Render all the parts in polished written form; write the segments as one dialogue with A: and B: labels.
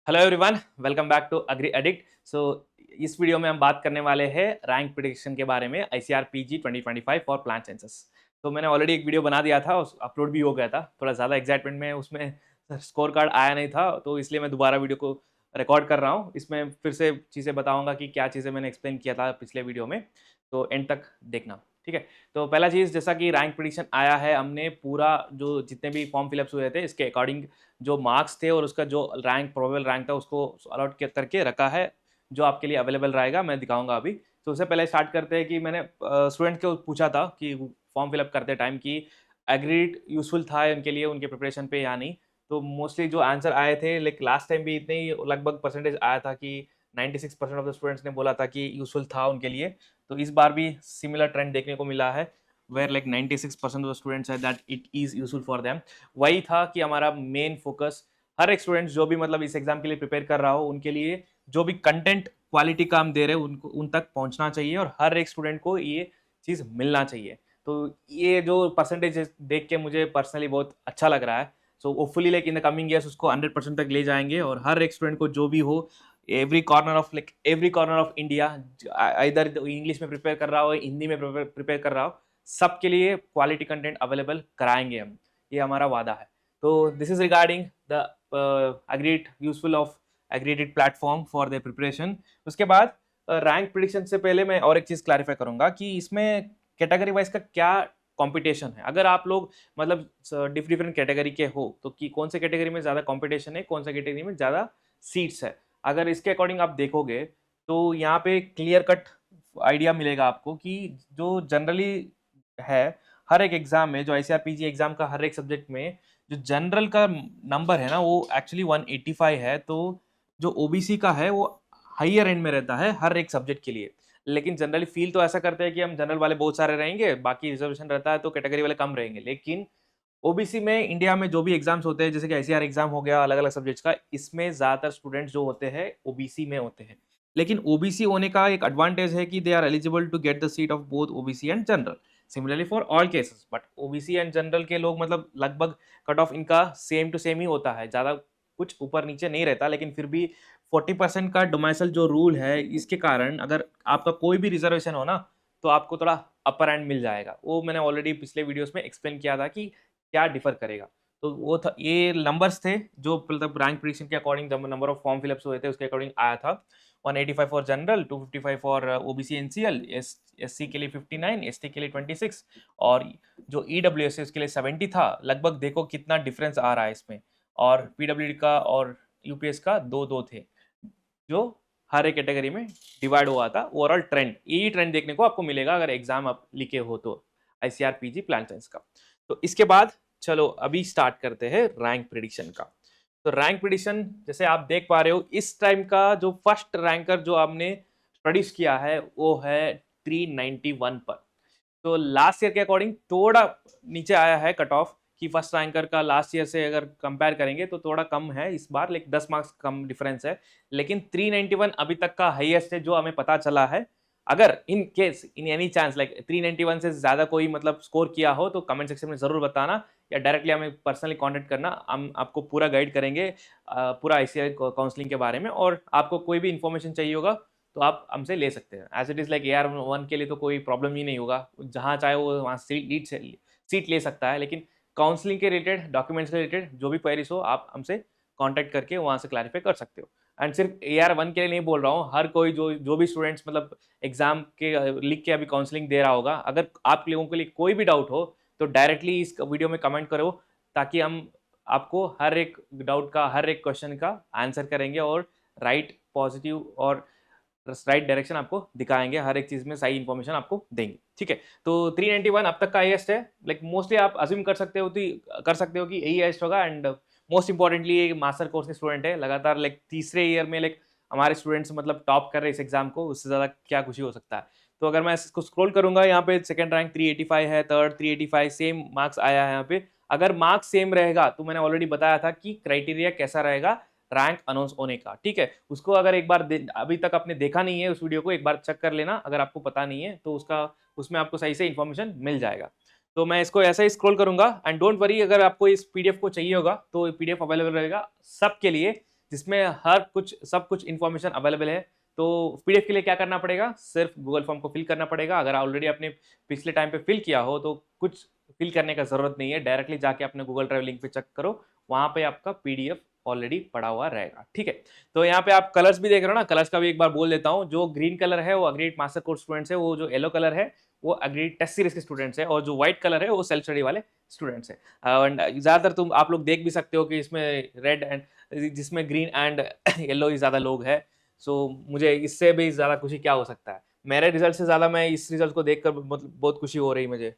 A: Hello everyone, welcome back to agri addict. इस video में हम बात करने वाले हैं रैंक प्रिडिक्शन के बारे में ICR PG 2025 for plant sciences. तो मैंने ऑलरेडी एक वीडियो बना दिया था, उस अपलोड भी हो गया था। थोड़ा ज़्यादा एक्साइटमेंट में उसमें स्कोर कार्ड आया नहीं था, तो इसलिए मैं दोबारा वीडियो को रिकॉर्ड कर रहा हूँ। इसमें फिर से चीज़ें बताऊँगा कि क्या चीज़ें मैंने एक्सप्लेन किया था पिछले वीडियो में, तो एंड तक देखना, ठीक है। तो पहला चीज़, जैसा कि रैंक प्रिडिक्शन आया है, हमने पूरा जो जितने भी फॉर्म फिलअप्स हुए थे इसके अकॉर्डिंग जो मार्क्स थे और उसका जो रैंक प्रोबेबल रैंक था उसको अलॉट करके रखा है, जो आपके लिए अवेलेबल रहेगा, मैं दिखाऊंगा अभी। तो उससे पहले स्टार्ट करते हैं कि मैंने स्टूडेंट को पूछा था कि फॉर्म फिलअप करते टाइम की एग्रीड यूजफुल था उनके लिए, उनके प्रिपरेशन पे या नहीं। तो मोस्टली जो आंसर आए थे, लाइक लास्ट टाइम भी इतने ही लगभग परसेंटेज आया था कि 96% ऑफ द स्टूडेंट्स ने बोला था कि यूजफुल था उनके लिए। तो इस बार भी सिमिलर ट्रेंड देखने को मिला है, where like 96% of the students है that it is useful for them. वही था कि हमारा मेन फोकस, हर एक स्टूडेंट जो भी मतलब इस एग्जाम के लिए प्रिपेयर कर रहा हो, उनके लिए जो भी कंटेंट क्वालिटी का हम दे रहे हैं उनको उन तक पहुंचना चाहिए और हर एक स्टूडेंट को ये चीज़ मिलना चाहिए। तो ये जो परसेंटेज देख के मुझे पर्सनली बहुत अच्छा लग रहा है। So hopefully like in the coming years उसको 100% तक ले जाएंगे और हर एक स्टूडेंट को जो भी हो, एवरी कॉर्नर ऑफ इंडिया, इधर इंग्लिश में प्रिपेयर कर रहा हो, हिंदी में प्रिपेयर कर रहा हो, सबके लिए क्वालिटी कंटेंट अवेलेबल कराएंगे हम। ये हमारा वादा है। तो this is regarding the agreed useful of agreeded platform for the preparation. उसके बाद रैंक प्रिडिक्शन से पहले मैं और एक चीज़ क्लैरिफाई करूंगा कि इसमें कैटेगरी वाइज का क्या कंपटीशन है। अगर आप लोग मतलब डिफरेंट कैटेगरी के हो, तो कि कौन से कैटेगरी में ज़्यादा कंपटीशन है, कौन सा कैटेगरी में ज़्यादा सीट्स है, अगर इसके अकॉर्डिंग आप देखोगे तो यहाँ पे क्लियर कट आइडिया मिलेगा आपको कि जो जनरली है, हर एक एग्जाम में, जो आईसीआरपीजी एग्जाम का हर एक सब्जेक्ट में जो जनरल का नंबर है ना, वो एक्चुअली 185 है। तो जो ओबीसी का है वो हाइयर एंड में रहता है हर एक सब्जेक्ट के लिए। लेकिन जनरली फील तो ऐसा करते हैं कि हम जनरल वाले बहुत सारे रहेंगे, बाकी रिजर्वेशन रहता है तो कैटेगरी वाले कम रहेंगे। लेकिन ओबीसी में इंडिया में जो भी एग्जाम्स होते हैं, जैसे कि आईसीआर एग्जाम हो गया अलग अलग सब्जेक्ट्स का, इसमें ज्यादातर स्टूडेंट्स जो होते हैं ओबीसी में होते हैं। लेकिन ओबीसी होने का एक एडवांटेज है कि they are eligible to get the seat of both OBC and general, similarly for all cases. But OBC and general के लोग मतलब लगभग कट ऑफ इनका सेम टू सेम ही होता है, ज़्यादा कुछ ऊपर नीचे नहीं रहता। लेकिन फिर भी 40% का डोमेसाइल जो रूल है, इसके कारण अगर आपका कोई भी रिजर्वेशन हो ना, तो आपको थोड़ा अपर एंड मिल जाएगा। वो मैंने ऑलरेडी पिछले वीडियोस में एक्सप्लेन किया था कि क्या डिफर करेगा। तो वो था, ये नंबर्स थे जो मतलब रैंक प्रिडिक्शन के अकॉर्डिंग, जब नंबर ऑफ फॉर्म फिलअप्स हुए थे उसके अकॉर्डिंग आया था। 185 for general, 255 for OBC NCL, SC के लिए 59, एसटी के लिए 26 और जो ईडब्ल्यूएस है उसके लिए 70 था। लगभग देखो कितना डिफरेंस आ रहा है इसमें। और पीडब्ल्यूडी का और यूपीएस का दो दो थे, जो हर एक कैटेगरी में डिवाइड हुआ था। ओवरऑल ट्रेंड, यही ट्रेंड देखने को आपको मिलेगा अगर एग्जाम आप लिखे हो तो, आईसीआर पीजी प्लांट साइंस का। तो इसके बाद चलो अभी स्टार्ट करते हैं रैंक प्रिडिक्शन का। तो रैंक प्रिडिक्शन जैसे आप देख पा रहे हो, इस टाइम का जो फर्स्ट रैंकर जो हमने प्रोड्यूस किया है वो है 391 पर। तो लास्ट ईयर के अकॉर्डिंग थोड़ा नीचे आया है कट ऑफ, कि फर्स्ट रैंकर का लास्ट ईयर से अगर कंपेयर करेंगे तो थोड़ा कम है इस बार, लाइक 10 मार्क्स कम डिफरेंस है। लेकिन 391 अभी तक का हाईएस्ट है जो हमें पता चला है। अगर in case in any chance like 391 से ज्यादा कोई मतलब स्कोर किया हो तो कमेंट सेक्शन में जरूर बताना, या डायरेक्टली हमें पर्सनली कांटेक्ट करना। हम आपको पूरा गाइड करेंगे पूरा आईसीआई काउंसलिंग के बारे में। और आपको कोई भी इंफॉर्मेशन चाहिए होगा तो आप हमसे ले सकते हैं। As it is like AR one के लिए तो कोई प्रॉब्लम ही नहीं होगा, जहाँ चाहे वो वहाँ सीट ले सकता है। लेकिन काउंसलिंग के रिलेटेड, डॉक्यूमेंट्स के रिलेटेड जो भी क्वेरीज हो, आप हमसे कांटेक्ट करके वहाँ से क्लैरिफाई कर सकते हो। एंड सिर्फ एआर वन के लिए नहीं बोल रहा हूँ, हर कोई जो भी स्टूडेंट्स मतलब एग्जाम के लिख के अभी काउंसलिंग दे रहा होगा, अगर आप लोगों के लिए कोई भी डाउट हो तो डायरेक्टली इस वीडियो में कमेंट करो, ताकि हम आपको हर एक डाउट का, हर एक क्वेश्चन का आंसर करेंगे और राइट पॉजिटिव और राइट डायरेक्शन आपको दिखाएंगे, हर एक चीज में सही इन्फॉर्मेशन आपको देंगे, ठीक है। तो 391 अब तक का हाईएस्ट है। लाइक मोस्टली आप अज्यूम कर सकते हो कि यही हाईएस्ट होगा। एंड मोस्ट इंपॉर्टेंटली ये मास्टर कोर्स के स्टूडेंट है, लगातार लाइक तीसरे ईयर में लाइक हमारे स्टूडेंट्स मतलब टॉप कर रहे हैं इस एग्जाम को, उससे ज्यादा क्या खुशी हो सकता है। तो अगर मैं इसको स्क्रॉल करूंगा, यहाँ पे सेकंड रैंक 385 है, थर्ड 385, सेम मार्क्स आया है यहाँ पे। अगर मार्क्स सेम रहेगा तो मैंने ऑलरेडी बताया था कि क्राइटेरिया कैसा रहेगा रैंक अनाउंस होने का, ठीक है। उसको अगर एक बार अभी तक आपने देखा नहीं है उस वीडियो को, एक बार चेक कर लेना। अगर आपको पता नहीं है तो उसका उसमें आपको सही से इन्फॉर्मेशन मिल जाएगा। तो मैं इसको ऐसा ही स्क्रॉल करूंगा। एंड डोंट वरी, अगर आपको इस पीडीएफ को चाहिए होगा तो पीडीएफ अवेलेबल रहेगा सबके लिए, जिसमें हर कुछ सब कुछ इन्फॉर्मेशन अवेलेबल है। तो पीडीएफ के लिए क्या करना पड़ेगा, सिर्फ गूगल फॉर्म को फिल करना पड़ेगा। अगर ऑलरेडी आपने पिछले टाइम पे फिल किया हो तो कुछ फिल करने का ज़रूरत नहीं है, डायरेक्टली जाके अपने गूगल ड्राइव लिंक पे चेक करो, वहाँ पे आपका पीडीएफ ऑलरेडी पड़ा हुआ रहेगा, ठीक है। तो यहाँ पे आप कलर्स भी देख रहे हो ना, कलर्स का भी एक बार बोल देता हूँ। जो ग्रीन कलर है वो अग्रीड मास्टर कोर्स स्टूडेंट्स है, वो जो येलो कलर है वो अग्रीड टेस्ट सीरीज के स्टूडेंट्स है, और जो व्हाइट कलर है वो सेल्फ स्टडी वाले स्टूडेंट्स है। एंड ज़्यादातर तुम आप लोग देख भी सकते हो कि इसमें रेड एंड जिसमें ग्रीन एंड येलो ही ज़्यादा लोग है। सो मुझे इससे भी ज़्यादा खुशी क्या हो सकता है, मेरे रिजल्ट से ज़्यादा मैं इस रिजल्ट को देखकर मतलब बहुत खुशी हो रही मुझे।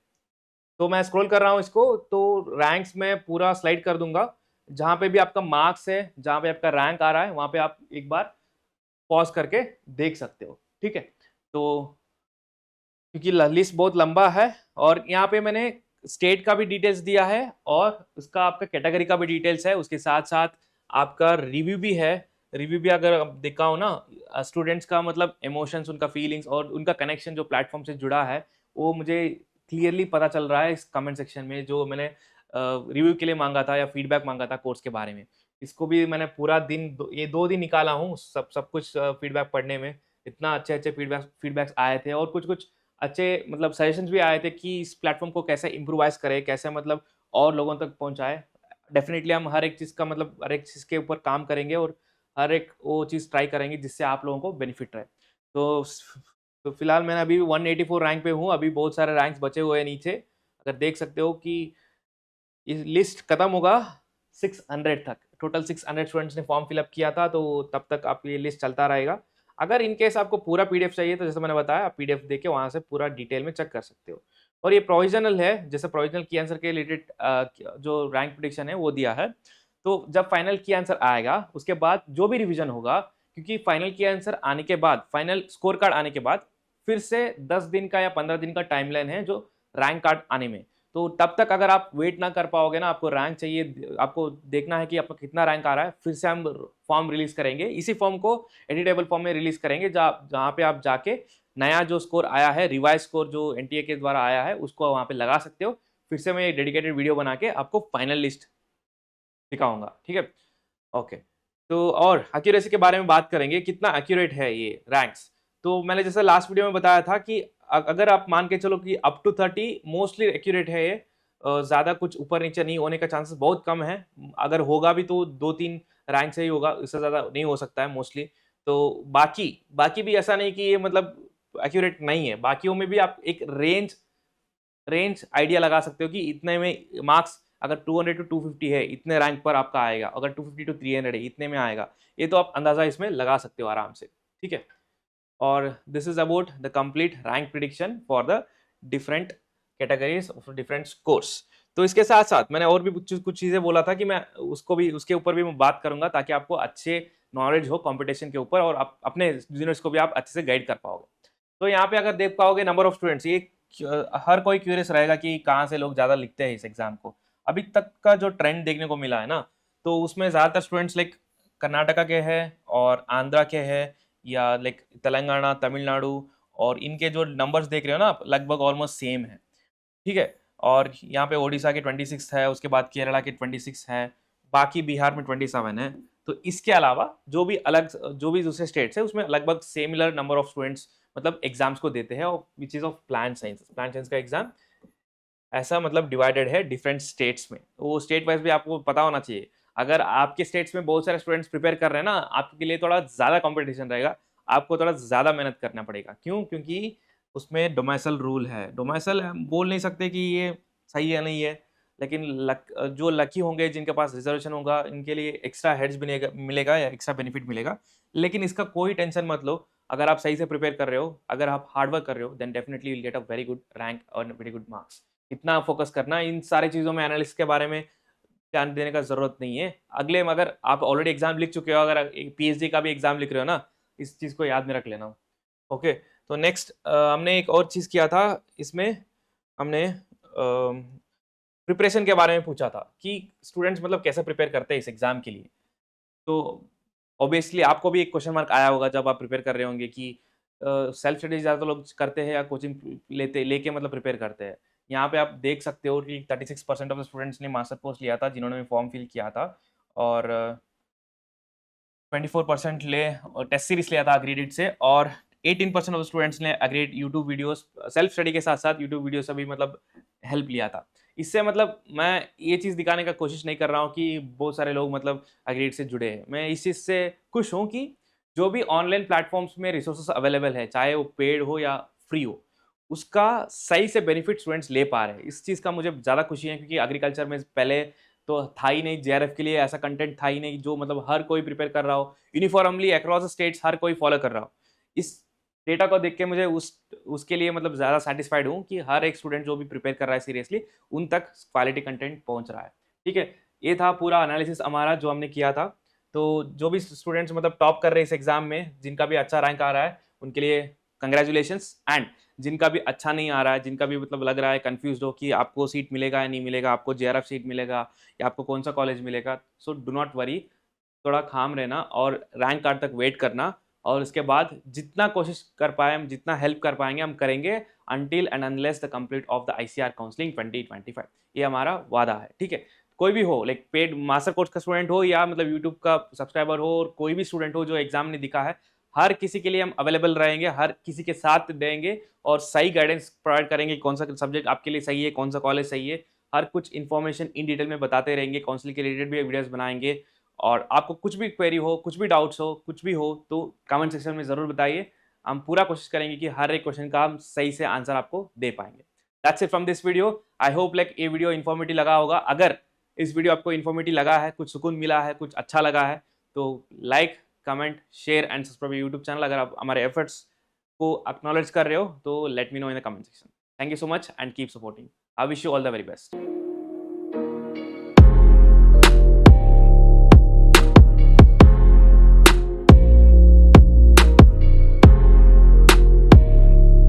A: तो मैं स्क्रॉल कर रहा हूँ इसको, तो रैंक्स में पूरा स्लाइड कर दूंगा। जहाँ पे भी आपका मार्क्स है, जहाँ पे आपका रैंक आ रहा है, वहाँ पे आप एक बार पॉज करके देख सकते हो, ठीक है। तो क्योंकि लिस्ट बहुत लंबा है, और यहाँ पे मैंने स्टेट का भी डिटेल्स दिया है और उसका आपका कैटेगरी का भी डिटेल्स है, उसके साथ साथ आपका रिव्यू भी है। रिव्यू भी अगर देखा हो ना, स्टूडेंट्स का मतलब इमोशंस, उनका फीलिंग्स और उनका कनेक्शन जो प्लेटफॉर्म से जुड़ा है, वो मुझे क्लियरली पता चल रहा है इस कमेंट सेक्शन में। जो मैंने रिव्यू के लिए मांगा था या फीडबैक मांगा था कोर्स के बारे में, इसको भी मैंने पूरा दिन ये 2 दिन निकाला हूँ सब सब कुछ फीडबैक पढ़ने में। इतना अच्छे अच्छे फीडबैक्स आए थे, और कुछ कुछ अच्छे मतलब सजेशंस भी आए थे कि इस प्लेटफॉर्म को कैसे इम्प्रोवाइज़ करें, कैसे मतलब और लोगों तक पहुँचाएँ। डेफ़िनिटली हम हर एक चीज़ का मतलब हर एक चीज़ के ऊपर काम करेंगे, और हर एक वो चीज़ ट्राई करेंगे जिससे आप लोगों को बेनिफिट रहे। तो तो फिलहाल मैं अभी 184 रैंक पे हूँ, अभी बहुत सारे रैंक्स बचे हुए हैं नीचे। अगर देख सकते हो कि ये लिस्ट खत्म होगा 600 तक। टोटल 600 स्टूडेंट्स ने फॉर्म फिल अप किया था, तो तब तक आप ये लिस्ट चलता रहेगा। अगर इन केस आपको पूरा पीडीएफ चाहिए तो जैसे मैंने बताया, आप पीडीएफ देके वहाँ से पूरा डिटेल में चेक कर सकते हो। और ये प्रोविज़नल है, जैसे प्रोविज़नल की आंसर के रिलेटेड जो रैंक प्रेडिक्शन है वो दिया है। तो जब फाइनल की आंसर आएगा, उसके बाद जो भी रिवीजन होगा, क्योंकि फाइनल की आंसर आने के बाद, फाइनल स्कोर कार्ड आने के बाद फिर से 10 दिन का या 15 दिन का टाइमलाइन है जो रैंक कार्ड आने में। तो तब तक अगर आप वेट ना कर पाओगे ना, आपको रैंक चाहिए, आपको देखना है कि आपका कितना रैंक आ रहा है, फिर से हम फॉर्म रिलीज करेंगे। इसी फॉर्म को एडिटेबल फॉर्म में रिलीज करेंगे, जहाँ पे आप जाके नया जो स्कोर आया है, रिवाइज स्कोर जो एनटीए के द्वारा आया है, उसको वहाँ पे लगा सकते हो। फिर से मैं एक डेडिकेटेड वीडियो बना के आपको फाइनल लिस्ट दिखाऊंगा, ठीक है। ओके, तो और एक्यूरेसी के बारे में बात करेंगे, कितना एक्यूरेट है ये रैंक्स। तो मैंने जैसे लास्ट वीडियो में बताया था कि अगर आप मान के चलो कि अप टू 30 मोस्टली एक्यूरेट है ये, ज़्यादा कुछ ऊपर नीचे नहीं होने का चांसेस बहुत कम है। अगर होगा भी तो 2-3 रैंक से ही होगा, इससे ज़्यादा नहीं हो सकता है मोस्टली। तो बाकी बाकी भी ऐसा नहीं कि ये मतलब एक्यूरेट नहीं है, बाकियों में भी आप एक रेंज रेंज आइडिया लगा सकते हो कि इतने में मार्क्स अगर 200 टू 250 है, इतने रैंक पर आपका आएगा। अगर 250 टू 300 है, इतने में आएगा। ये तो आप अंदाज़ा इसमें लगा सकते हो आराम से, ठीक है। और this is about the complete rank prediction for the different categories of different course. तो इसके साथ साथ मैंने और भी कुछ चीज़ें बोला था कि मैं उसको भी उसके ऊपर भी मैं बात करूंगा, ताकि आपको अच्छे नॉलेज हो कंपटीशन के ऊपर, और आप अपने जूनियर्स को भी आप अच्छे से गाइड कर पाओगे। तो यहाँ पे अगर देख पाओगे नंबर ऑफ स्टूडेंट्स, ये हर कोई क्यूरियस रहेगा कि कहाँ से लोग ज़्यादा लिखते हैं इस एग्जाम को। अभी तक का जो ट्रेंड देखने को मिला है ना, तो उसमें ज़्यादातर स्टूडेंट्स लाइक कर्नाटका के हैं और आंध्रा के हैं, या लाइक तेलंगाना, तमिलनाडु, और इनके जो नंबर्स देख रहे हो ना आप, लगभग ऑलमोस्ट सेम है, ठीक है। और यहाँ पे ओडिशा के 26 है, उसके बाद केरला के 26 है, बाकी बिहार में 27 है। तो इसके अलावा जो भी दूसरे स्टेट्स है, उसमें लगभग सिमिलर नंबर ऑफ स्टूडेंट्स मतलब एग्जाम्स को देते हैं, और which is of plant science का एग्जाम ऐसा मतलब डिवाइडेड है डिफरेंट स्टेट्स में। वो स्टेट वाइज भी आपको पता होना चाहिए। अगर आपके स्टेट्स में बहुत सारे स्टूडेंट्स प्रिपेयर कर रहे हैं ना, आपके लिए थोड़ा ज़्यादा कंपटीशन रहेगा, आपको थोड़ा ज़्यादा मेहनत करना पड़ेगा। क्यों? क्योंकि उसमें डोमेसल रूल है। डोमेसल हम बोल नहीं सकते कि ये सही है नहीं है, लेकिन जो लकी होंगे, जिनके पास रिजर्वेशन होगा, इनके लिए एक्स्ट्रा हेड्स मिलेगा या एक्स्ट्रा बेनिफिट मिलेगा। लेकिन इसका कोई टेंशन मत लो, अगर आप सही से प्रिपेयर कर रहे हो, अगर आप हार्ड वर्क कर रहे हो, then definitely will get a very good rank और वेरी गुड मार्क्स। इतना फोकस करना, इन सारी चीज़ों में एनालिसिस के बारे में ध्यान देने का ज़रूरत नहीं है। अगले में अगर आप ऑलरेडी एग्जाम लिख चुके हो, अगर पीएचडी का भी एग्जाम लिख रहे हो ना, इस चीज़ को याद में रख लेना। ओके, तो नेक्स्ट हमने एक और चीज़ किया था इसमें, हमने प्रिपरेशन के बारे में पूछा था कि स्टूडेंट्स मतलब कैसे प्रिपेयर करते हैं इस एग्जाम के लिए। तो ऑब्वियसली आपको भी एक क्वेश्चन मार्क आया होगा जब आप प्रिपेयर कर रहे होंगे कि सेल्फ स्टडी ज़्यादा लोग करते हैं या कोचिंग लेके मतलब प्रिपेयर करते हैं। यहाँ पे आप देख सकते हो कि 36% ऑफ द स्टूडेंट्स ने मास्टर कोर्स लिया था, जिन्होंने फॉर्म फिल किया था। और 24% ले टेस्ट सीरीज लिया था अग्रीडिट से, और 18% ऑफ स्टूडेंट्स ने agreed YouTube videos self study के साथ साथ यूट्यूब वीडियो से भी मतलब हेल्प लिया था। इससे मतलब मैं ये चीज़ दिखाने का कोशिश नहीं कर रहा हूँ कि बहुत सारे लोग मतलब अग्रीड से जुड़े हैं। मैं इस चीज़ से खुश हूँ कि जो भी ऑनलाइन प्लेटफॉर्म्स में रिसोर्सेस अवेलेबल है, चाहे वो पेड हो या फ्री हो, उसका सही से बेनिफिट स्टूडेंट्स ले पा रहे हैं। इस चीज़ का मुझे ज़्यादा खुशी है, क्योंकि एग्रीकल्चर में पहले तो था ही नहीं, जेआरएफ के लिए ऐसा कंटेंट था ही नहीं जो मतलब हर कोई प्रिपेयर कर रहा हो, यूनिफॉर्मली अक्रॉस द स्टेट्स हर कोई फॉलो कर रहा हो। इस डेटा को देख के मुझे उसके लिए मतलब ज़्यादा सैटिस्फाइड हूँ कि हर एक स्टूडेंट जो भी प्रिपेयर कर रहा है सीरियसली, उन तक क्वालिटी कंटेंट पहुँच रहा है। ठीक है? ये था पूरा एनालिसिस हमारा जो हमने किया था। तो जो भी स्टूडेंट्स मतलब टॉप कर रहे हैं इस एग्ज़ाम में, जिनका भी अच्छा रैंक आ रहा है, उनके लिए कांग्रेचुलेशंस। एंड जिनका भी अच्छा नहीं आ रहा है, जिनका भी मतलब लग रहा है, कन्फ्यूज़्ड हो कि आपको सीट मिलेगा या नहीं मिलेगा, आपको जेआरएफ सीट मिलेगा या आपको कौन-सा कॉलेज मिलेगा, सो डू नॉट वरी, थोड़ा काम रहना और रैंक कार्ड तक वेट करना, और उसके बाद जितना कोशिश कर पाए हम, जितना हेल्प कर पाएँगे हम करेंगे, until and unless the complete of the ICR counselling 2025। ये हमारा वादा है, ठीक है? कोई भी हो, लाइक पेड मास्टर कोर्स का स्टूडेंट हो या मतलब यूट्यूब का सब्सक्राइबर हो, और कोई भी स्टूडेंट हो जो एग्ज़ाम ने दिखा है, हर किसी के लिए हम अवेलेबल रहेंगे, हर किसी के साथ देंगे और सही गाइडेंस प्रोवाइड करेंगे, कौन सा सब्जेक्ट आपके लिए सही है, कौन सा कॉलेज सही है, हर कुछ इन्फॉर्मेशन इन डिटेल में बताते रहेंगे, काउंसलिंग के रिलेटेड भी वीडियोज़ बनाएँगे। और आपको कुछ भी क्वेरी हो, कुछ भी डाउट्स हो, कुछ भी हो, तो कमेंट सेक्शन में ज़रूर बताइए। हम पूरा कोशिश करेंगे कि हर एक क्वेश्चन का हम सही से आंसर आपको दे पाएँगे। That's it from this video. I hope like ये वीडियो इन्फॉर्मेटिव लगा होगा। अगर इस वीडियो आपको इन्फॉर्मेटिव लगा है, कुछ सुकून मिला है, कुछ अच्छा लगा है, तो like, comment, share and subscribe YouTube channel. अगर आप हमारे एफर्ट्स को एक्नॉलेज कर रहे हो, तो let me know in the comment section. Thank you so much and keep supporting. I wish you all the very best.